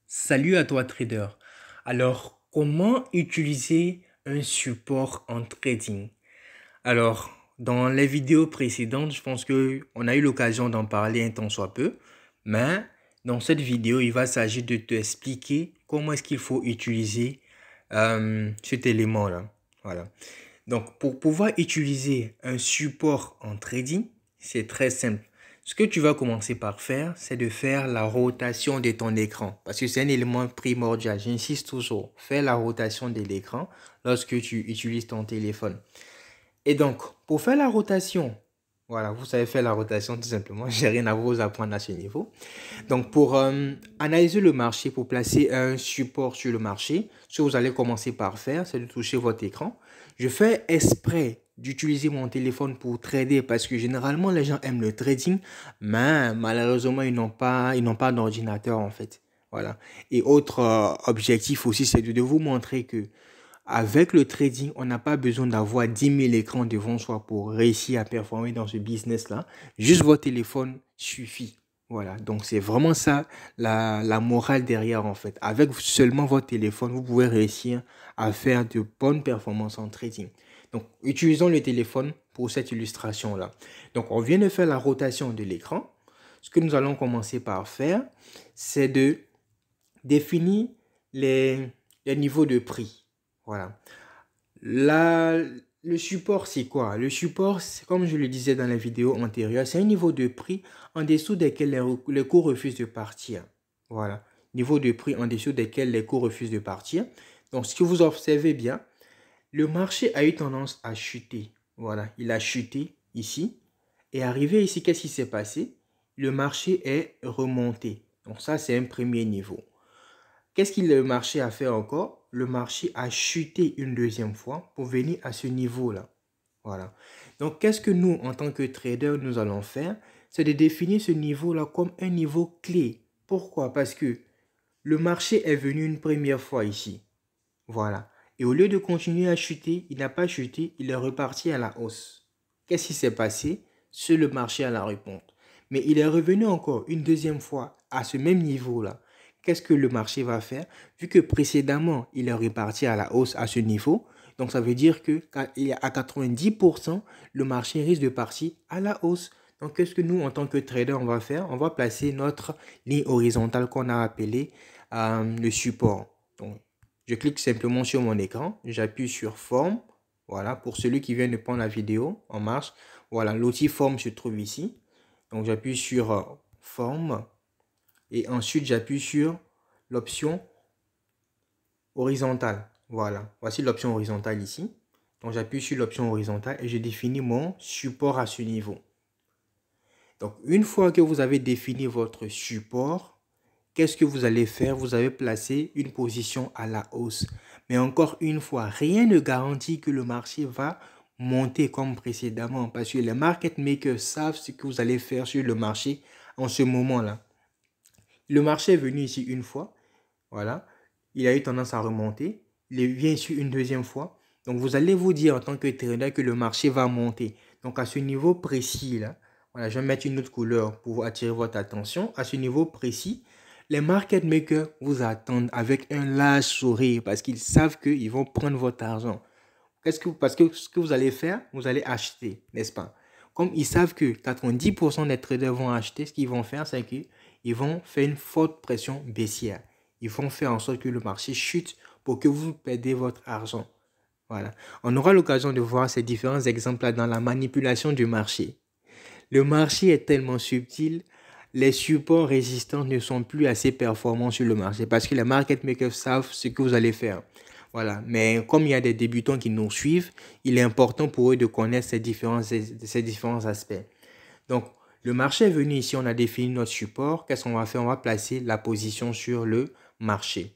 Salut à toi trader. Alors, comment utiliser un support en trading? Alors, dans les vidéos précédentes, je pense que on a eu l'occasion d'en parler un tant soit peu, mais dans cette vidéo, il va s'agir de te expliquer comment est-ce qu'il faut utiliser cet élément-là. Voilà. Donc, pour pouvoir utiliser un support en trading, c'est très simple. Ce que tu vas commencer par faire, c'est de faire la rotation de ton écran. Parce que c'est un élément primordial. J'insiste toujours. Faire la rotation de l'écran lorsque tu utilises ton téléphone. Et donc, pour faire la rotation, voilà, vous savez faire la rotation tout simplement. J'ai rien à vous apprendre à ce niveau. Donc, pour analyser le marché, pour placer un support sur le marché, ce que vous allez commencer par faire, c'est de toucher votre écran. Je fais exprès d'utiliser mon téléphone pour trader parce que généralement, les gens aiment le trading, mais malheureusement, ils n'ont pas d'ordinateur en fait. Voilà. Et autre objectif aussi, c'est de vous montrer que avec le trading, on n'a pas besoin d'avoir 10 000 écrans devant soi pour réussir à performer dans ce business-là. Juste votre téléphone suffit. Voilà, donc c'est vraiment ça la morale derrière en fait. Avec seulement votre téléphone, vous pouvez réussir à faire de bonnes performances en trading. Donc, utilisons le téléphone pour cette illustration-là. Donc, on vient de faire la rotation de l'écran. Ce que nous allons commencer par faire, c'est de définir les, les niveaux de prix. Voilà. Là, le support, c'est quoi? Le support, comme je le disais dans la vidéo antérieure, c'est un niveau de prix en dessous desquels les cours refusent de partir. Voilà. Niveau de prix en dessous desquels les cours refusent de partir. Donc, ce que vous observez bien, le marché a eu tendance à chuter. Voilà. Il a chuté ici. Et arrivé ici, qu'est-ce qui s'est passé? Le marché est remonté. Donc, ça, c'est un premier niveau. Qu'est-ce que le marché a fait encore? Le marché a chuté une deuxième fois pour venir à ce niveau-là. Voilà. Donc, qu'est-ce que nous, en tant que trader, nous allons faire? C'est de définir ce niveau-là comme un niveau clé. Pourquoi? Parce que le marché est venu une première fois ici. Voilà. Et au lieu de continuer à chuter, il n'a pas chuté, il est reparti à la hausse. Qu'est-ce qui s'est passé? C'est le marché à la réponse. Mais il est revenu encore une deuxième fois à ce même niveau-là. Qu'est-ce que le marché va faire? Vu que précédemment, il est reparti à la hausse à ce niveau, donc ça veut dire que à 90%, le marché risque de partir à la hausse. Donc, qu'est-ce que nous, en tant que trader, on va faire? On va placer notre ligne horizontale qu'on a appelée le support. Donc, je clique simplement sur mon écran, j'appuie sur forme. Voilà, pour celui qui vient de prendre la vidéo en marche. Voilà, l'outil forme se trouve ici. Donc, j'appuie sur forme et ensuite j'appuie sur l'option horizontale. Voilà, voici l'option horizontale ici. Donc, j'appuie sur l'option horizontale et je définis mon support à ce niveau. Donc, une fois que vous avez défini votre support, qu'est-ce que vous allez faire? Vous avez placé une position à la hausse. Mais encore une fois, rien ne garantit que le marché va monter comme précédemment parce que les market makers savent ce que vous allez faire sur le marché en ce moment-là. Le marché est venu ici une fois. Voilà. Il a eu tendance à remonter. Il vient ici une deuxième fois. Donc, vous allez vous dire en tant que trader que le marché va monter. Donc, à ce niveau précis, là, voilà, je vais mettre une autre couleur pour attirer votre attention. À ce niveau précis, les market makers vous attendent avec un large sourire parce qu'ils savent qu'ils vont prendre votre argent. Parce que ce que vous allez faire, vous allez acheter, n'est-ce pas? Comme ils savent que 90% des traders vont acheter, ce qu'ils vont faire, c'est qu'ils vont faire une forte pression baissière. Ils vont faire en sorte que le marché chute pour que vous perdiez votre argent. Voilà. On aura l'occasion de voir ces différents exemples-là dans la manipulation du marché. Le marché est tellement subtil, les supports résistants ne sont plus assez performants sur le marché parce que les market makers savent ce que vous allez faire. Voilà. Mais comme il y a des débutants qui nous suivent, il est important pour eux de connaître ces différents aspects. Donc, le marché est venu ici, on a défini notre support. Qu'est-ce qu'on va faire? On va placer la position sur le marché.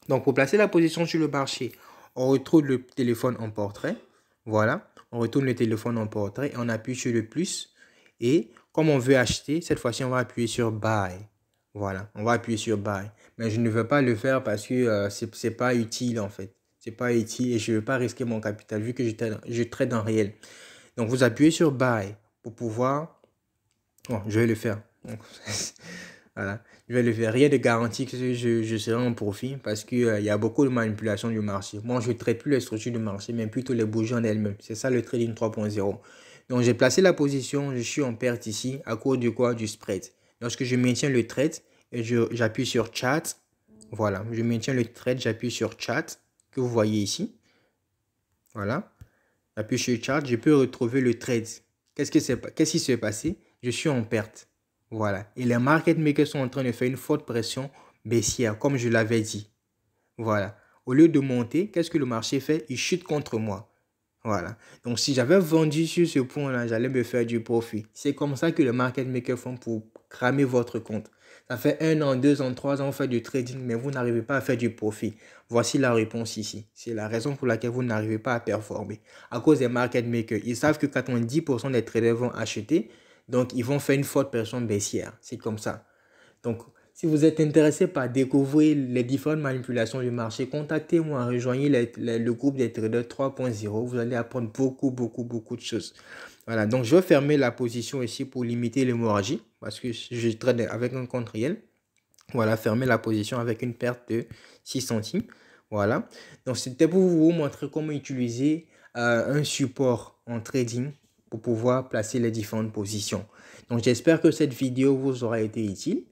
Donc, pour placer la position sur le marché, on retrouve le téléphone en portrait. Voilà. On retourne le téléphone en portrait et on appuie sur le plus. Et comme on veut acheter, cette fois-ci, on va appuyer sur Buy. Voilà, on va appuyer sur Buy. Mais je ne veux pas le faire parce que c'est pas utile en fait. C'est pas utile et je ne veux pas risquer mon capital vu que je trade en réel. Donc, vous appuyez sur Buy pour pouvoir... Bon, je vais le faire. Donc, Voilà. Je vais le faire. Rien de garanti que je serai en profit parce qu'il y a beaucoup de manipulation du marché. Moi, je ne traite plus les structures du marché, mais plutôt les bougies en elles-mêmes. C'est ça le trading 3.0. Donc, j'ai placé la position. Je suis en perte ici à cause du quoi? Du spread. Lorsque je maintiens le trade et j'appuie sur chat. Voilà. Je maintiens le trade, j'appuie sur chat que vous voyez ici. Voilà. J'appuie sur chat, je peux retrouver le trade. Qu'est-ce qui s'est passé? Je suis en perte. Voilà. Et les market makers sont en train de faire une forte pression baissière, comme je l'avais dit. Voilà. Au lieu de monter, qu'est-ce que le marché fait? Il chute contre moi. Voilà. Donc, si j'avais vendu sur ce point-là, j'allais me faire du profit. C'est comme ça que les market makers font pour cramer votre compte. Ça fait 1 an, 2 ans, 3 ans, vous faites du trading, mais vous n'arrivez pas à faire du profit. Voici la réponse ici. C'est la raison pour laquelle vous n'arrivez pas à performer. À cause des market makers, ils savent que 90% des traders vont acheter, donc ils vont faire une forte pression baissière. C'est comme ça. Donc, si vous êtes intéressé par découvrir les différentes manipulations du marché, contactez-moi, rejoignez le groupe des traders 3.0. Vous allez apprendre beaucoup de choses. Voilà, donc je vais fermer la position ici pour limiter l'hémorragie parce que je trade avec un compte réel. Voilà, fermer la position avec une perte de 6 centimes. Voilà, donc c'était pour vous montrer comment utiliser un support en trading pour pouvoir placer les différentes positions. Donc j'espère que cette vidéo vous aura été utile.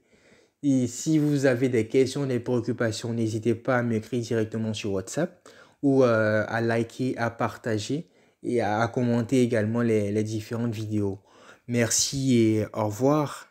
Et si vous avez des questions, des préoccupations, n'hésitez pas à m'écrire directement sur WhatsApp ou à liker, à partager et à commenter également les différentes vidéos. Merci et au revoir.